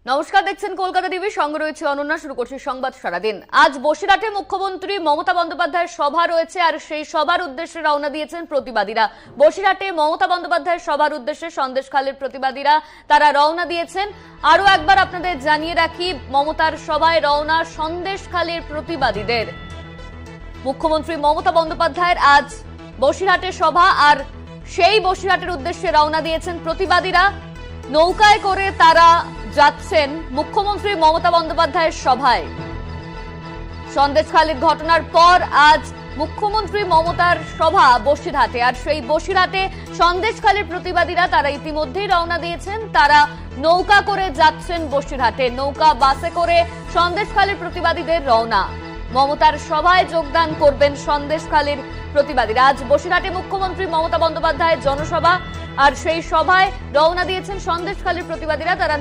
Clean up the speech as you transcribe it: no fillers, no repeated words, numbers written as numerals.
নমস্কার, দেখছেন কলকাতা টিভি। সঙ্গে রয়েছে অনন্যা। শুরু করছি সংবাদ সারাদিন। আজ বসিরহাটে মুখ্যমন্ত্রী মমতা বন্দ্যোপাধ্যায়ের সভা রয়েছে, আর সেই সভার উদ্দেশ্যে রওনা দিয়েছেন প্রতিবাদীরা। বসিরহাটে মমতা বন্দ্যোপাধ্যায়ের সভার উদ্দেশ্যে সন্দেশখালীর প্রতিবাদীরা তারা রওনা দিয়েছেন। আরো একবার আপনাদের জানিয়ে রাখি, মমতার সভায় রওনা সন্দেশখালীর প্রতিবাদীদের। মুখ্যমন্ত্রী মমতা বন্দ্যোপাধ্যায়ের আজ বসিরহাটে সভা, আর সেই বসিরহাটের উদ্দেশ্যে রওনা দিয়েছেন প্রতিবাদীরা। নৌকায় করে তারা যাচ্ছেন মুখ্যমন্ত্রী মমতা বন্দ্যোপাধ্যায়ের সভায়। সন্দেশখালীর ঘটনার পর আজ মুখ্যমন্ত্রী মমতার সভা বসিরহাটে, আর সেই বসিরহাটে সন্দেশখালীর প্রতিবাদীরা তারা ইতিমধ্যেই রওনা দিয়েছেন। তারা নৌকা করে যাচ্ছেন বসিরহাটে, নৌকা বাসে করে সন্দেশখালীর প্রতিবাদীদের রওনা। মমতার সভায় যোগদান করবেন সন্দেশখালীর প্রতিবাদীরা। আজ বসিরহাটে মুখ্যমন্ত্রী মমতা বন্দ্যোপাধ্যায়ের জনসভা, আর সেই সভায় রওনা দিয়েছেন সন্দেশখালীর প্রতিবাদীরা। তারা